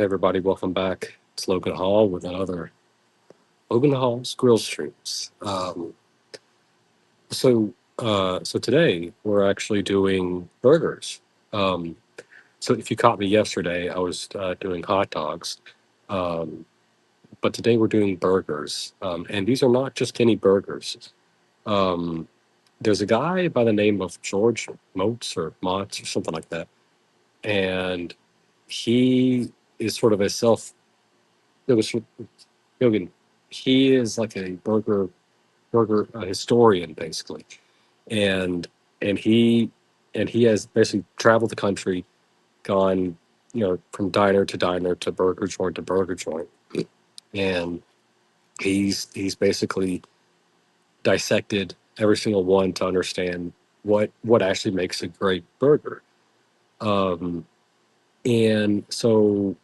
Hey everybody, welcome back. It's Logan Hall with another Logan Hall's Grill Streams. So today we're actually doing burgers. Um, so if you caught me yesterday, I was doing hot dogs, um, but today we're doing burgers, and these are not just any burgers. Um, there's a guy by the name of George Motz or something like that, and he is sort of a self. It was Yogan. He is like a burger historian basically, and and he and he has basically traveled the country, gone from diner to burger joint, and he's basically dissected every single one to understand what actually makes a great burger. Um, and so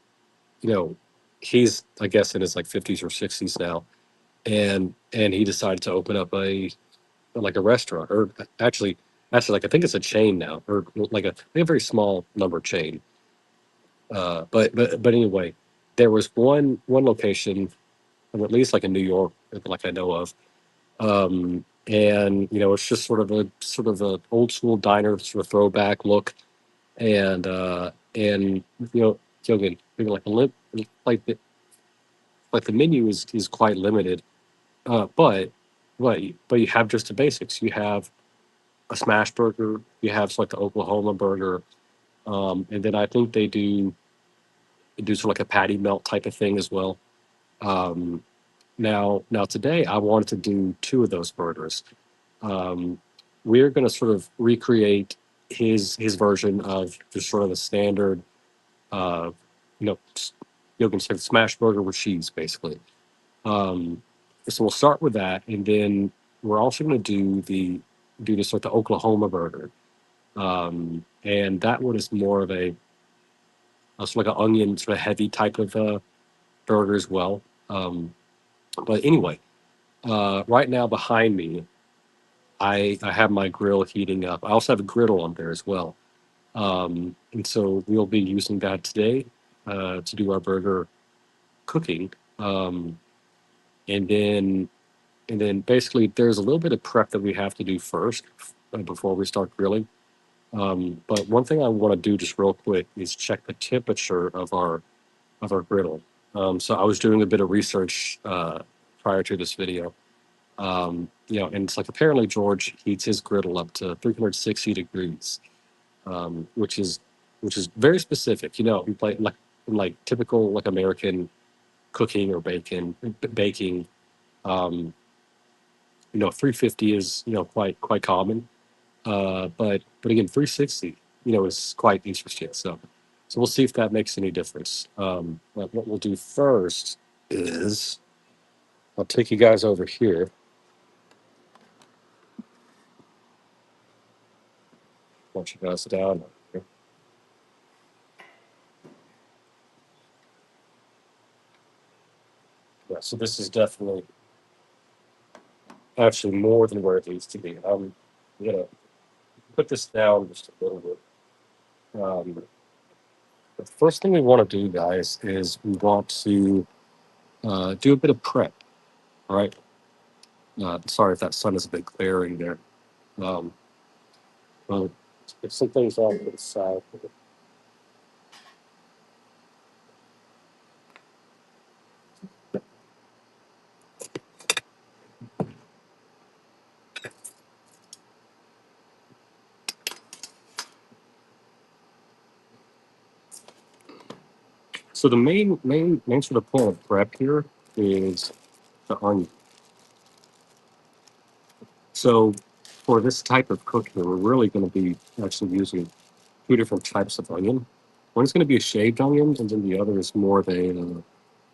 you know he's I guess in his like 50s or 60s now, and he decided to open up a restaurant, or actually like I think it's a chain now, or like a very small number chain. But anyway, there was one location, or at least like in New York, like I know of, and it's just sort of a old school diner sort of throwback look, and Yogan, like like the menu is quite limited, but you have just the basics. You have a smash burger. You have like the Oklahoma burger, and then I think they do sort of like a patty melt type of thing as well. Um, now today I wanted to do two of those burgers. Um, we're going to sort of recreate his version of just sort of the standard, uh, you know, s- you can say smash burger with cheese, basically. Um, so we'll start with that, and then we're also going to do this like the Oklahoma burger. And that one is more of a sort of like an onion sort of heavy type of burger as well. Um, but anyway, right now behind me, I have my grill heating up. I also have a griddle on there as well, and so we'll be using that today to do our burger cooking. And then basically there's a little bit of prep that we have to do first before we start grilling. But one thing I want to do just real quick is check the temperature of our griddle. So I was doing a bit of research prior to this video. And it's like apparently George heats his griddle up to 360 degrees, which is very specific. You play like typical like American cooking or baking. Um, 350 is quite common. But again, 360, is quite interesting. So we'll see if that makes any difference. But what we'll do first is I'll take you guys over here. Want you guys down here. Yeah, so this is definitely actually more than where it needs to be. I'm gonna put this down just a little bit. But the first thing we want to do, guys, is we want to do a bit of prep. All right. Sorry if that sun is a bit glaring there. Um, well, if some things off to the side. So the main sort of point of prep here is the onion. So for this type of cooking, we're really going to be actually using two different types of onion. One is going to be a shaved onion, and then the other is more of a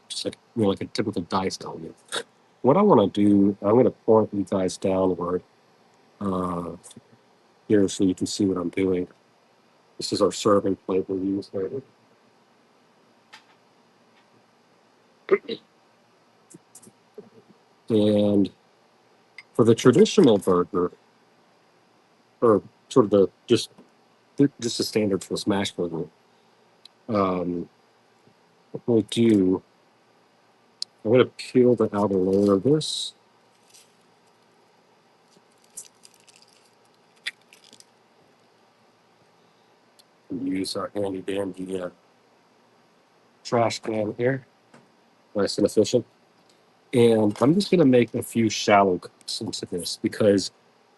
just like like a typical diced onion. What I want to do, I'm going to point you guys downward uh, here so you can see what I'm doing. This is our serving plate we use here. And for the traditional burger, or sort of just the standard for a smash burger, um, what we'll do, I'm going to peel the outer layer of this. And use our handy dandy trash can here. Nice and efficient. And I'm just going to make a few shallow cuts into this because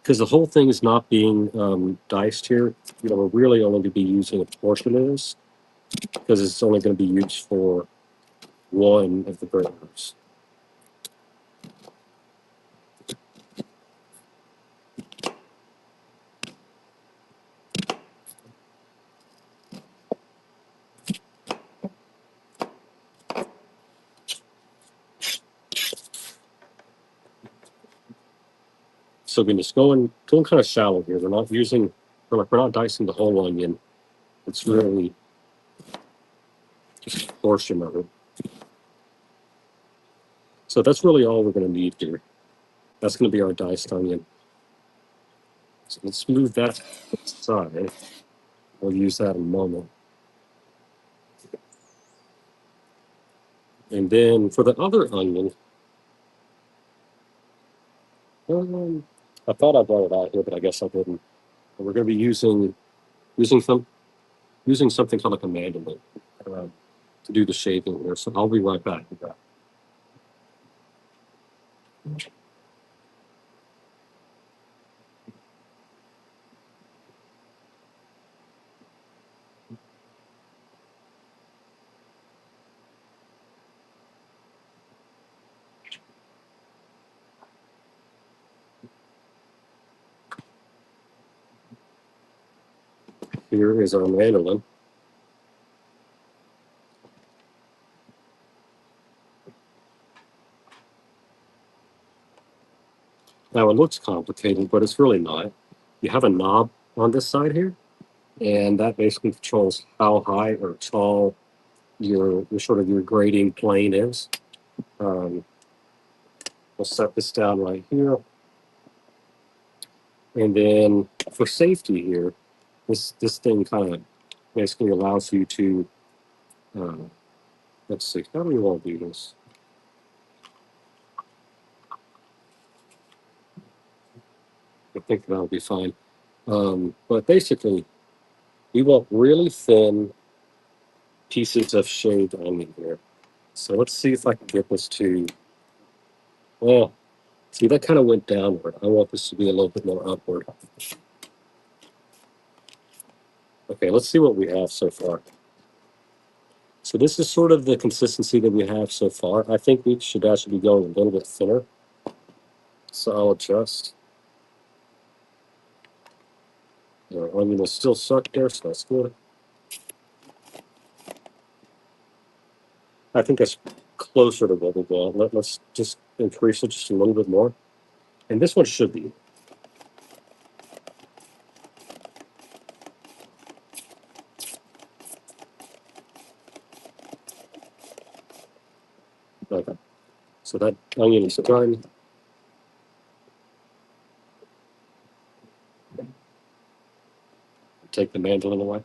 the whole thing is not being diced here. We're really only going to be using a portion of this because it's only going to be used for one of the burgers. So we're just going kind of shallow here. We're not dicing the whole onion. It's really just a portion of it. So that's really all we're going to need here. That's going to be our diced onion. So let's move that aside. We'll use that in a moment. And then for the other onion, I thought I brought it out here, but I guess I didn't. We're going to be using something called like a mandolin to do the shaving here. So I'll be right back with that. Here is our mandolin. Now it looks complicated, but it's really not. You have a knob on this side here, and that basically controls how high or tall your sort of your grading plane is. We'll set this down right here, and then for safety here, this thing kind of basically allows you to. Uh, let's see, how do we want to do this? I think that'll be fine. But basically, we want really thin pieces of shaved onion here. So let's see if I can get this to, well, see, that kind of went downward. I want this to be a little bit more upward. Okay, let's see what we have so far. So this is sort of the consistency that we have so far. I think we should actually be going a little bit thinner. So I'll adjust. Our onion is still sucked there, so that's good. I think that's closer to what we want. Let's just increase it just a little bit more. And this one should be. Okay. So that onion is done. Take the mandolin away.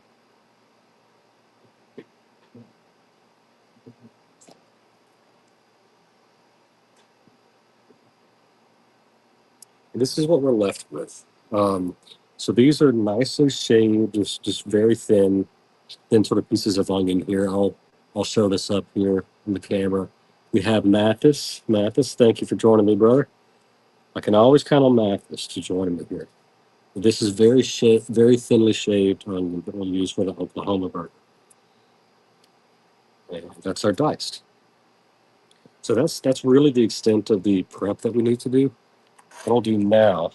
And this is what we're left with. So these are nicely shaved, just very thin sort of pieces of onion here. I'll show this up here in the camera. We have Mathis. Mathis, thank you for joining me, brother. I can always count on Mathis to join me here. This is very thinly shaved onion that we'll use for the Oklahoma burger. And that's our diced. So that's really the extent of the prep that we need to do. What I'll do now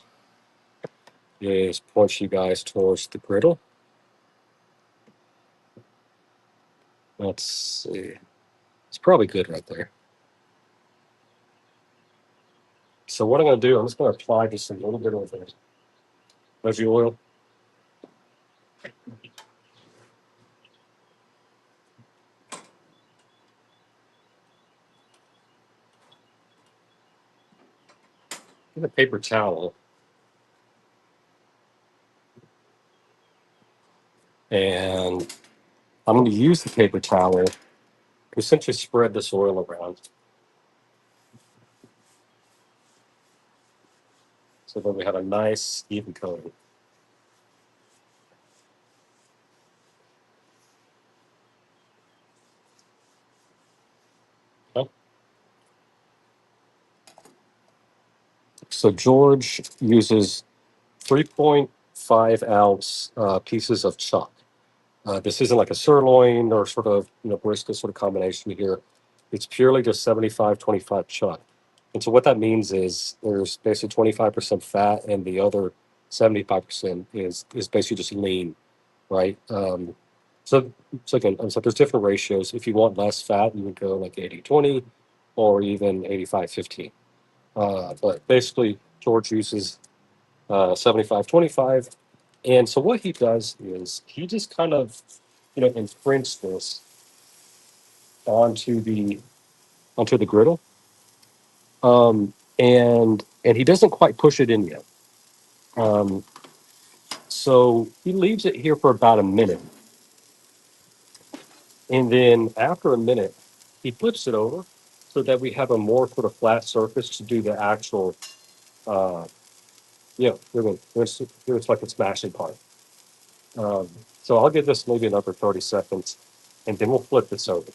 is point you guys towards the griddle. Let's see. It's probably good right there. So what I'm going to do, I'm just going to apply just a little bit of veggie oil. Get a paper towel. And I'm going to use the paper towel We essentially spread this oil around so that we have a nice even coating. Okay. So George uses 3.5 ounce pieces of chuck. This isn't like a sirloin or sort of brisket sort of combination here. It's purely just 75-25 chuck. And so what that means is there's basically 25% fat, and the other 75% is basically just lean, right? So again, so there's different ratios. If you want less fat, you would go like 80-20 or even 85-15. But basically, George uses 75-25. And so what he does is he just kind of, imprints this onto the griddle, and he doesn't quite push it in yet. Um, so he leaves it here for about a minute, and then after a minute, he flips it over so that we have a more sort of flat surface to do the actual, uh, it's like a smashing part. So I'll give this maybe another 30 seconds, and then we'll flip this over.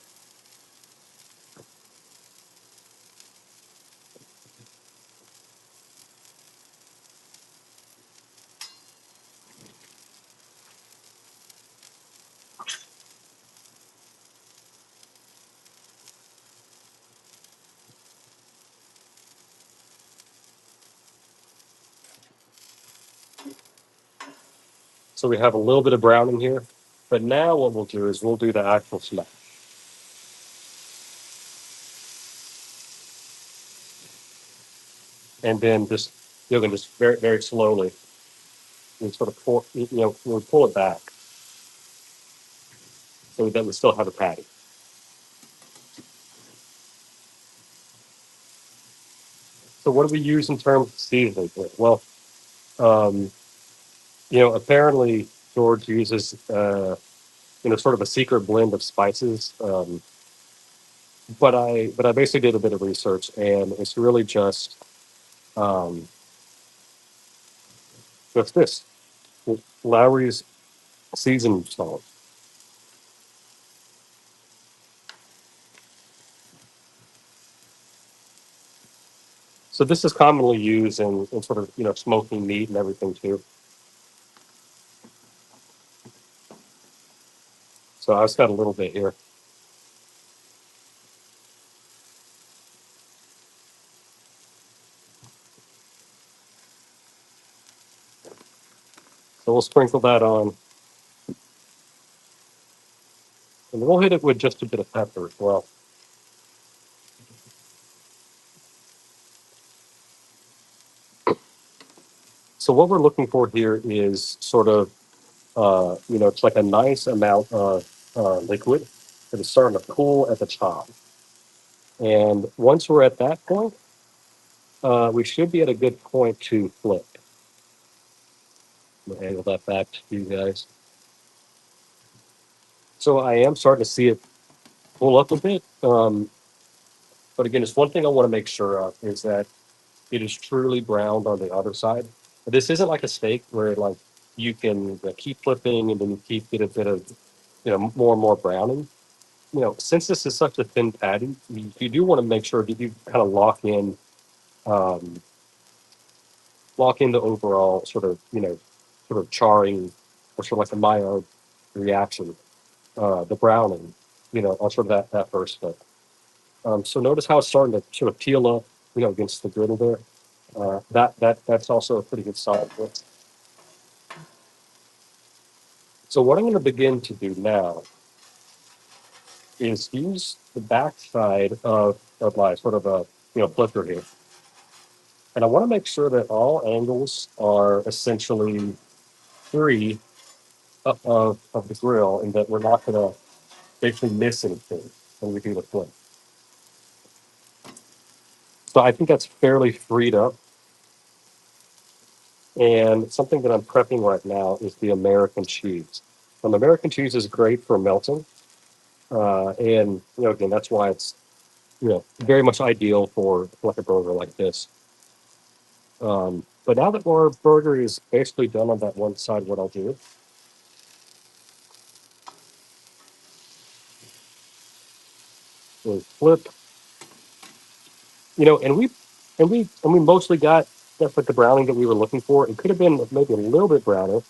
So we have a little bit of brown in here, but now what we'll do is we'll do the actual smash. And then just, you can just very, very slowly, and sort of we'll pull it back so that we still have a patty. So what do we use in terms of seasoning here? Well, um, apparently George uses, sort of a secret blend of spices. But I basically did a bit of research, and it's really um, just this Lowry's seasoning salt. So this is commonly used in sort of smoking meat and everything too. So I've just got a little bit here. So we'll sprinkle that on, and we'll hit it with just a bit of pepper as well. So what we're looking for here is sort of, it's like a nice amount of liquid that is starting to cool at the top. And once we're at that point, we should be at a good point to flip. I'm gonna angle that back to you guys. So I am starting to see it pull up a bit. But again, it's one thing I want to make sure of is that it is truly browned on the other side. This isn't like a steak where like you can keep flipping and then you keep get a bit of more and more browning. Since this is such a thin patty, you do want to make sure that you kind of um, lock in the overall sort of charring or sort of like the Maillard reaction, the browning, on sort of that first step. So notice how it's starting to sort of peel up, against the griddle there. That's also a pretty good sign. So what I'm going to begin to do now is use the backside of my sort of a flipper here, and I want to make sure that all angles are essentially free of the grill, and that we're not going to basically miss anything when we do the flip. So I think that's fairly freed up. And something that I'm prepping right now is the American cheese. American cheese is great for melting. And again, that's why it's very much ideal for like a burger like this. But now that our burger is basically done on that one side, what I'll do is flip, and we mostly got that's like the browning that we were looking for. It could have been maybe a little bit browner,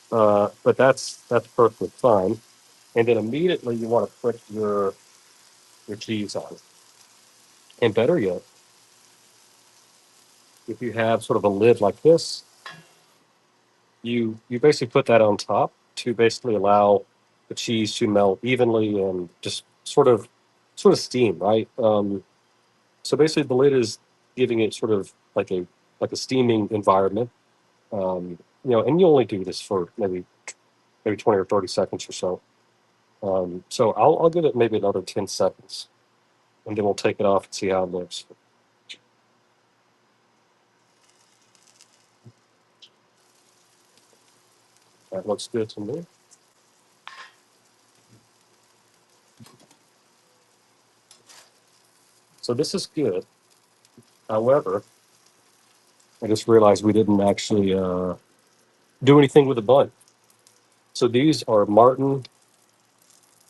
but that's perfectly fine. And then immediately you want to put your cheese on. And better yet, if you have sort of a lid like this, you basically put that on top to basically allow the cheese to melt evenly and just sort of steam, right? So basically, the lid is giving it sort of like a steaming environment. And you only do this for maybe 20 or 30 seconds or so. So I'll give it maybe another 10 seconds, and then we'll take it off and see how it looks. That looks good to me. So this is good. However, I just realized we didn't actually do anything with the bun. So these are Martin's,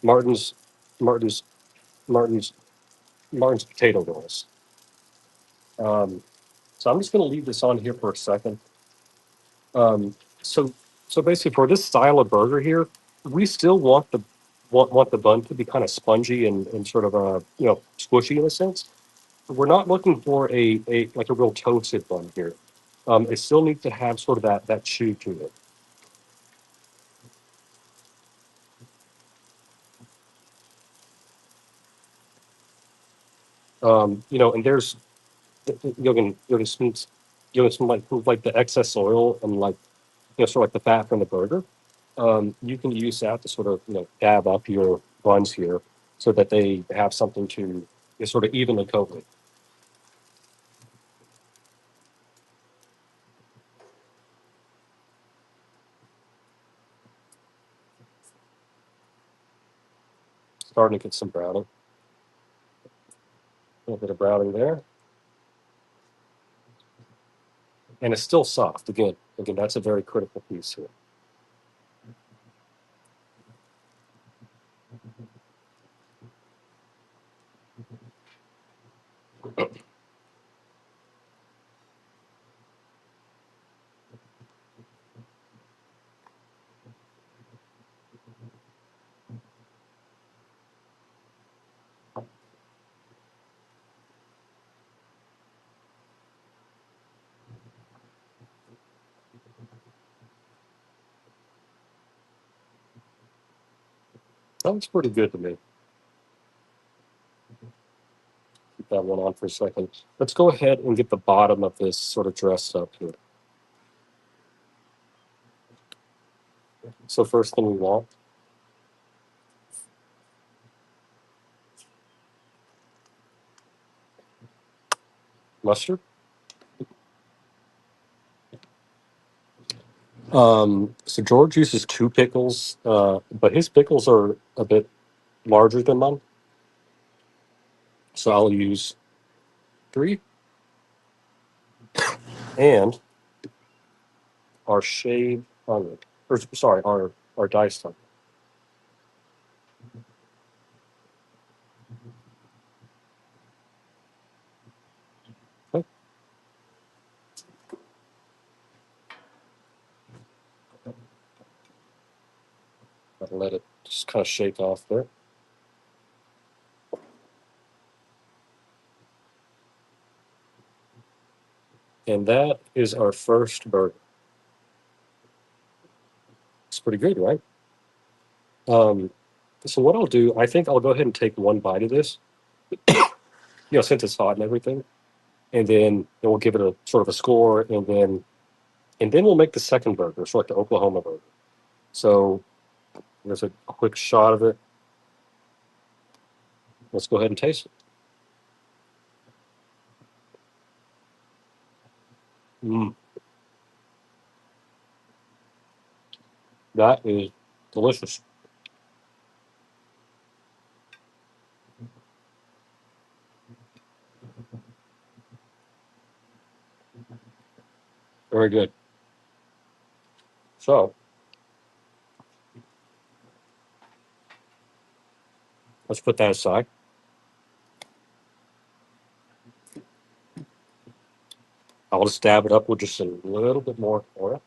Martin's, Martin's, Martin's potato rolls. Um, so I'm just going to leave this on here for a second. Um, so so basically, for this style of burger here, we still want the bun to be kind of spongy and sort of squishy in a sense. We're not looking for a like a real toasted bun here. It still needs to have sort of that chew to it. And there's you're gonna smell some like the excess oil and like sort of like the fat from the burger. You can use that to sort of dab up your buns here so that they have something to sort of evenly coat with. Starting to get some browning, a little bit of browning there, and it's still soft. Again, that's a very critical piece here. That looks pretty good to me. Keep that one on for a second. Let's go ahead and get the bottom of this sort of dressed up here. So first thing we want, mustard. So George uses two pickles, but his pickles are a bit larger than mine. So I'll use three, and our shaved onion, or sorry, our diced onion. Okay. I'll let it just kind of shake off there. And that is our first burger. It's pretty good, right? Um, so what I'll do, I think I'll go ahead and take one bite of this, since it's hot and everything, and then we'll give it a sort of a score, and then we'll make the second burger, sort of like the Oklahoma burger. So there's a quick shot of it. Let's go ahead and taste it. Mm, that is delicious. Very good. So let's put that aside. I'll just dab it up with just a little bit more oil.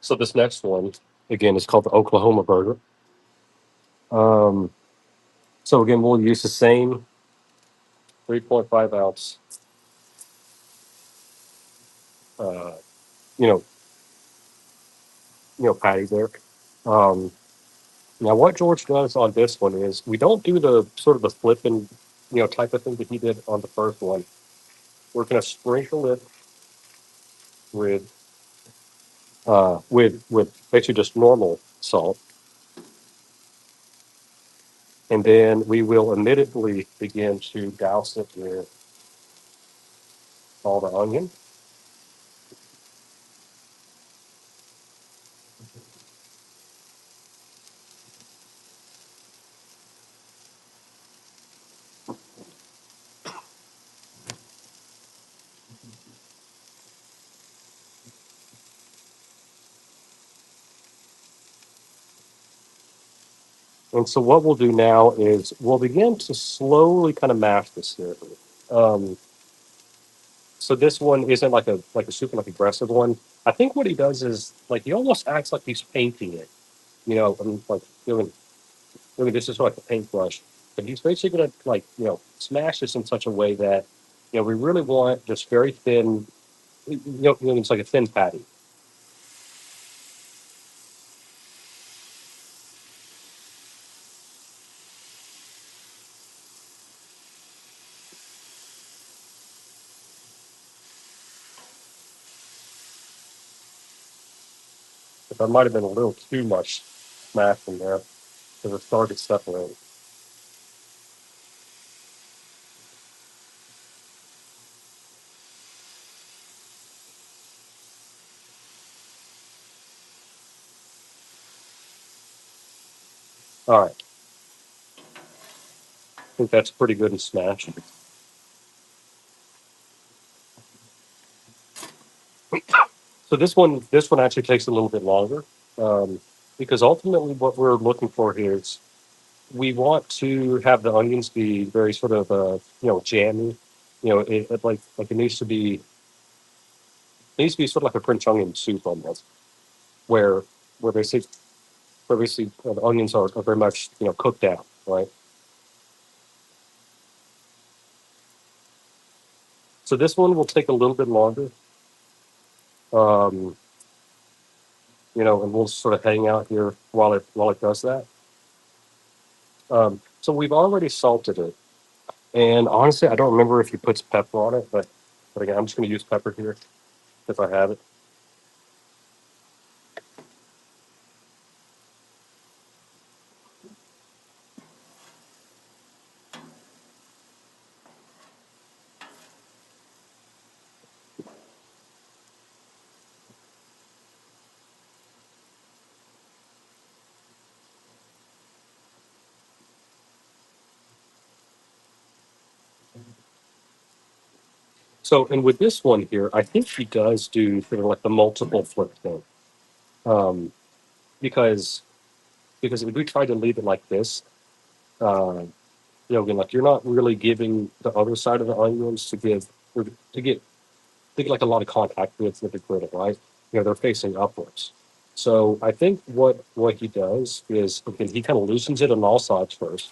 So this next one, again, is called the Oklahoma burger. Um, so again, we'll use the same 3.5 ounce, uh, you know, patty there. Um, Now, what George does on this one is we don't do the sort of the flipping, type of thing that he did on the first one. We're going to sprinkle it with with basically just normal salt, and then we will immediately begin to douse it with all the onion. And so what we'll do now is we'll begin to slowly kind of mash this here. Um, so this one isn't like a super like aggressive one. I think what he does is like he almost acts like he's painting it. Like doing this is like a paintbrush. But he's basically gonna smash this in such a way that we really want just very thin. It's like a thin patty. But that might have been a little too much smash in there because it started separating. All right, I think that's pretty good and smashed. So this one actually takes a little bit longer um, because ultimately what we're looking for here is we want to have the onions be very sort of jammy. It needs to be sort of like a French onion soup almost, where where basically the onions are very much cooked down, right? So this one will take a little bit longer, um, and we'll sort of hang out here while it does that. So we've already salted it, and honestly, I don't remember if he puts pepper on it, but again, I'm just going to use pepper here if I have it. So, and with this one here, I think he does do sort of like the multiple flip thing, um, because because if we try to leave it like this, uh, again, like you're not really giving the other side of the onions or to get like a lot of contact with the griddle, right? They're facing upwards. So I think what he does is again he kind of loosens it on all sides first.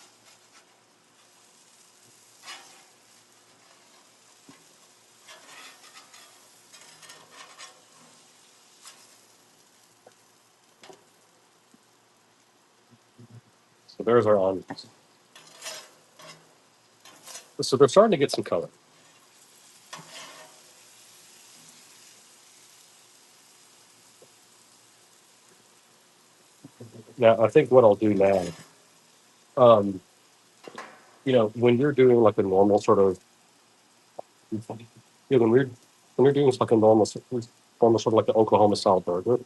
So there's our onions. So they're starting to get some color. Now I think what I'll do now, um, when you're doing like a normal sort of Yeah, when we're doing like a normal sort of like the Oklahoma style burger,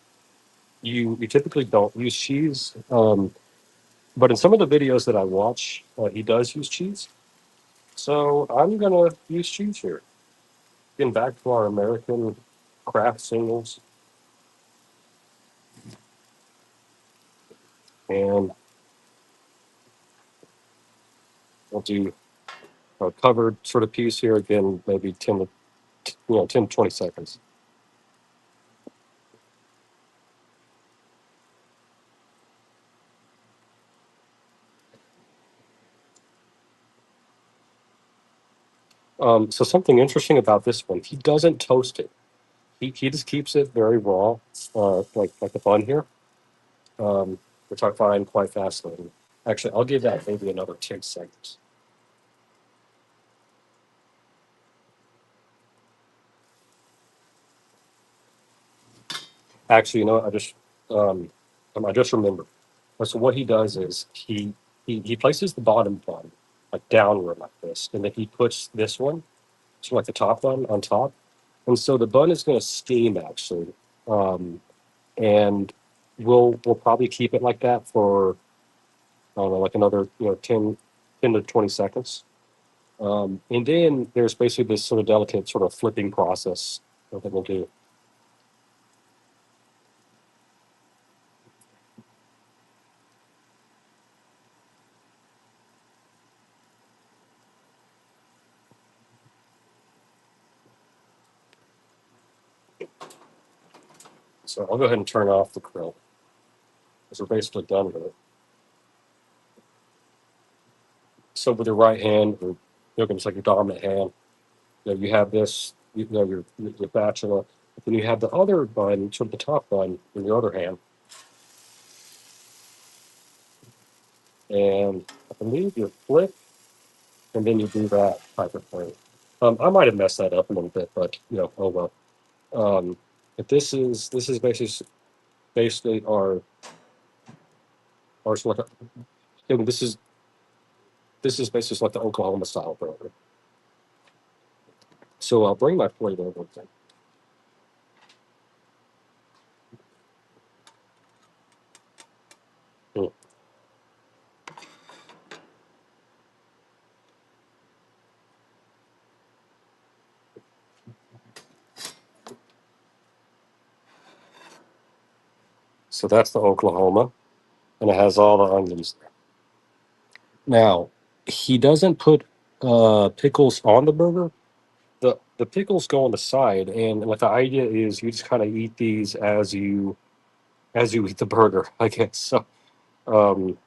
you typically don't use cheese. But in some of the videos that I watch, he does use cheese. So I'm gonna use cheese here. Getting back to our American craft singles, and we'll do a covered sort of piece here again, maybe 10 to 20 seconds. So something interesting about this one, he doesn't toast it. He just keeps it very raw, like the bun here, which I find quite fascinating. Actually, I'll give that maybe another 10 seconds. Actually, um, I just remembered. So what he does is he places the bottom bun like downward like this, and then he puts this one, so like the top bun on top, and so the bun is going to steam actually, um, and we'll probably keep it like that for I don't know, like another 10 to 20 seconds. And then there's basically this sort of delicate sort of flipping process that we'll do. So I'll go ahead and turn off the grill because we're basically done with it. So with your right hand, or it's like your dominant hand, you have this, your spatula, but then you have the other bun, sort of the top bun in your other hand, and I believe you flip, and then you do that type of thing. I might have messed that up a little bit, but oh well. Um, but this is basically our sort of, this is basically like the Oklahoma style burger. So I'll bring my plate over. Mm. So that's the Oklahoma, and it has all the onions. Now, he doesn't put pickles on the burger. The pickles go on the side, and like the idea is you just kind of eat these as you eat the burger, I guess. Um,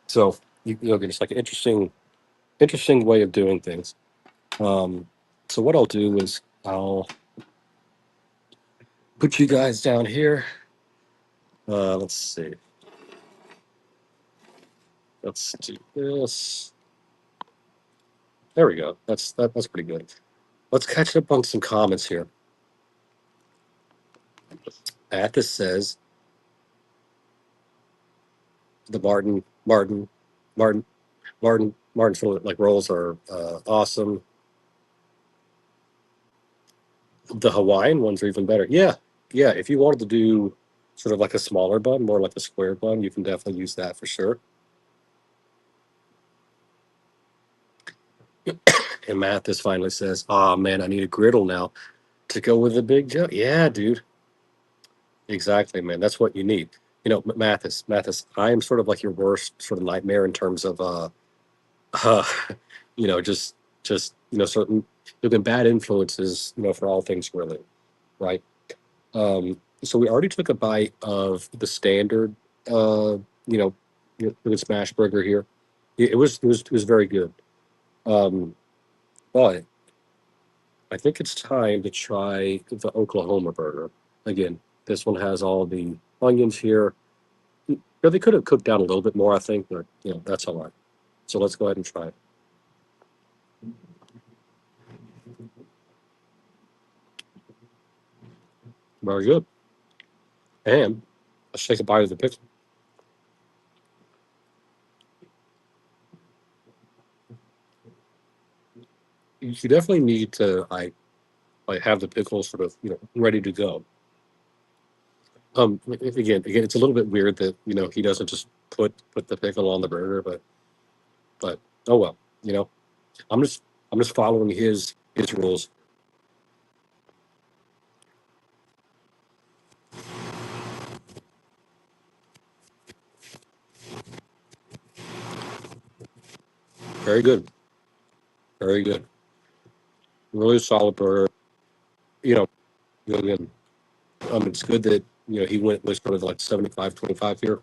so it's like an interesting way of doing things. Um, so what I'll do is I'll put you guys down here. Let's see. Let's do this. There we go. That's pretty good. Let's catch up on some comments here. Athos says the Martin, Martin sort of like rolls are awesome. The Hawaiian ones are even better. Yeah, yeah. If you wanted to do sort of like a smaller bun, more like a square bun, you can definitely use that for sure. And Mathis finally says, "Oh man, I need a griddle now to go with the big Joe." Yeah, dude. Exactly, man. That's what you need. Mathis, I am sort of like your worst sort of nightmare in terms of uh you know, just certain there have been bad influences, for all things grilling, right? So we already took a bite of the standard you know, the smash burger here. It was very good. Um, but I think it's time to try the Oklahoma burger. Again, this one has all the onions here. They could have cooked down a little bit more, I think, but that's all right. So let's go ahead and try it. Very good. And let's take a bite of the pickle. you definitely need to like have the pickles sort of ready to go. Again, it's a little bit weird that he doesn't just put the pickle on the burger, but oh well, you know. I'm just I'm just following his rules. Very good, very good, really solid burger. You know, again, it's good that he went with sort of like 75-25 here.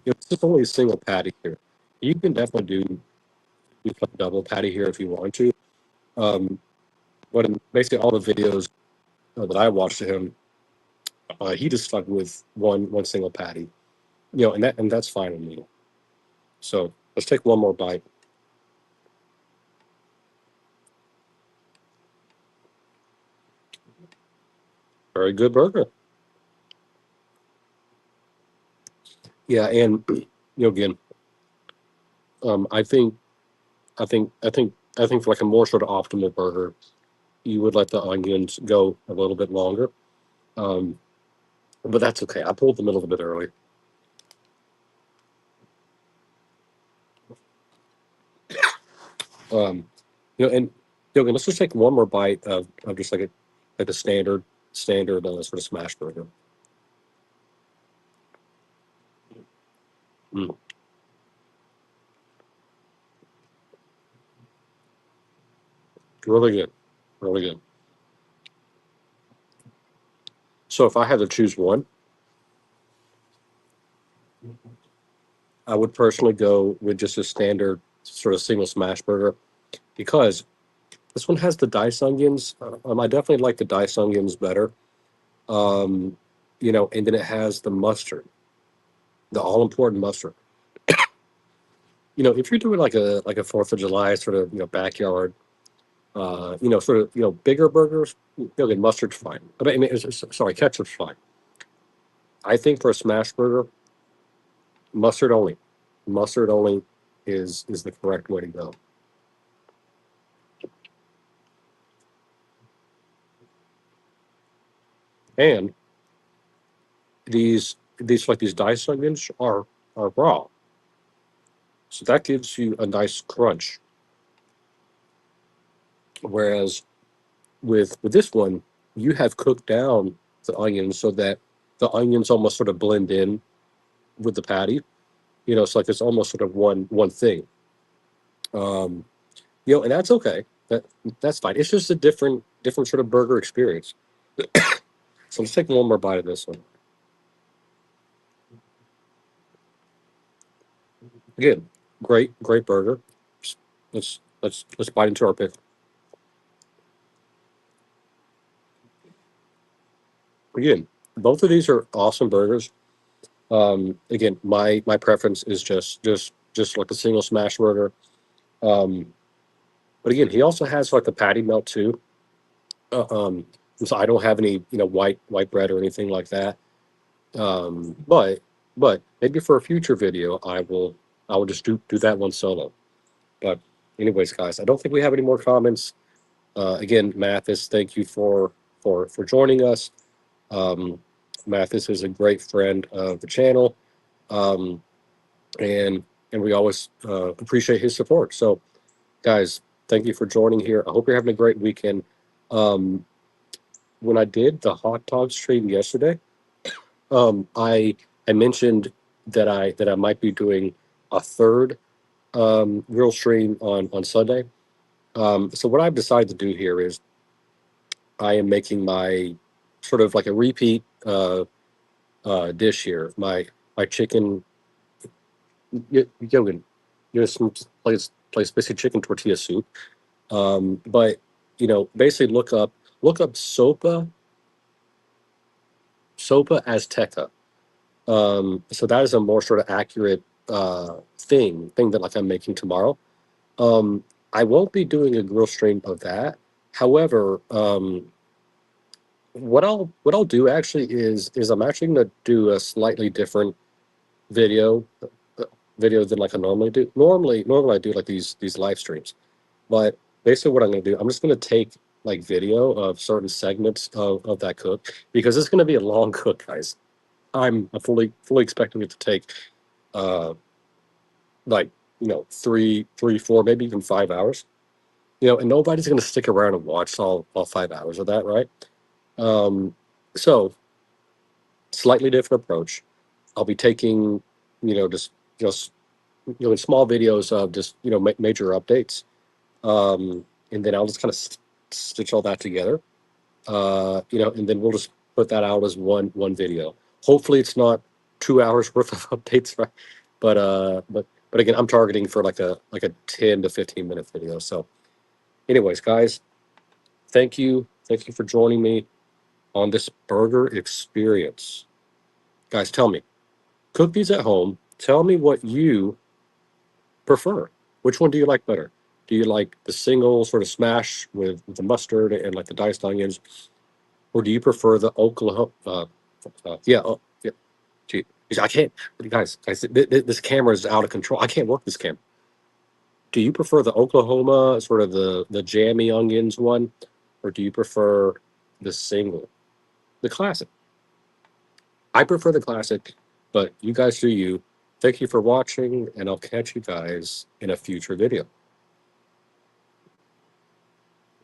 It's just only a single patty here. You can definitely do like a double patty here if you want to. Um, but in basically all the videos that I watched of him, he just stuck with one single patty. And that's fine with me. So let's take one more bite. Very good burger. Yeah, and again, I think I think I think I think for like a more sort of optimal burger, you would let the onions go a little bit longer. Um, but that's okay. I pulled them a little bit early. Um, and again, let's just take one more bite of just like a standard sort of smash burger. Mm, really good, really good. So if I had to choose one, I would personally go with just a standard sort of single smash burger because this one has the diced onions. I definitely like the diced onions better. Um, and then it has the mustard, the all important mustard. If you're doing like a Fourth of July sort of backyard, sort of bigger burgers, get mustard's fine. I mean, sorry, ketchup's fine. I think for a smash burger, mustard only, mustard only is the correct way to go. And these diced onions are raw, so that gives you a nice crunch. Whereas with this one, you have cooked down the onions so that the onions almost sort of blend in with the patty. It's like it's almost sort of one thing. Um, and that's okay. That's fine. It's just a different sort of burger experience. So let's take one more bite of this one. Again, great burger. Let's bite into our pick. Again, both of these are awesome burgers. Again, my preference is just like a single smash burger. Um, but again, he also has like the patty melt too. So I don't have any white bread or anything like that. But maybe for a future video, I will just do that one solo. But anyways, guys, I don't think we have any more comments. Again, Mathis, thank you for joining us. Um, Mathis is a great friend of the channel, um, and we always appreciate his support. So, guys, thank you for joining here. I hope you're having a great weekend. Um, when I did the hot dog stream yesterday, I mentioned that I might be doing a third grill stream on Sunday. So what I've decided to do here is I am making my sort of like a repeat dish here. My chicken, you know, some place basically chicken tortilla soup. But basically look up sopa azteca. So that is a more sort of accurate thing that like I'm making tomorrow. Um, I won't be doing a grill stream of that. However, what I'll do actually is I'm actually going to do a slightly different video video than like I normally do. Normally I do like these live streams, but basically what I'm going to do, I'm just going to take like video of certain segments of that cook because it's going to be a long cook, guys. I'm fully expecting it to take uh like 3, 4, maybe even 5 hours. And nobody's going to stick around and watch all 5 hours of that, right? Um, so slightly different approach. I'll be taking just small videos of just major updates, and then I'll just kind of stitch all that together, and then we'll just put that out as one video. Hopefully, it's not 2 hours worth of updates, right? But again, I'm targeting for like a 10 to 15 minute video. So, anyways, guys, thank you for joining me on this burger experience. Guys, tell me, cook these at home. Tell me what you prefer. Which one do you like better? Do you like the single sort of smash with the mustard and like the diced onions, or do you prefer the Oklahoma? Yeah, yeah. Gee, I can't, guys. This camera is out of control. I can't work this camera. Do you prefer the Oklahoma sort of the jammy onions one, or do you prefer the single, the classic? I prefer the classic, but you guys do you. Thank you for watching, and I'll catch you guys in a future video.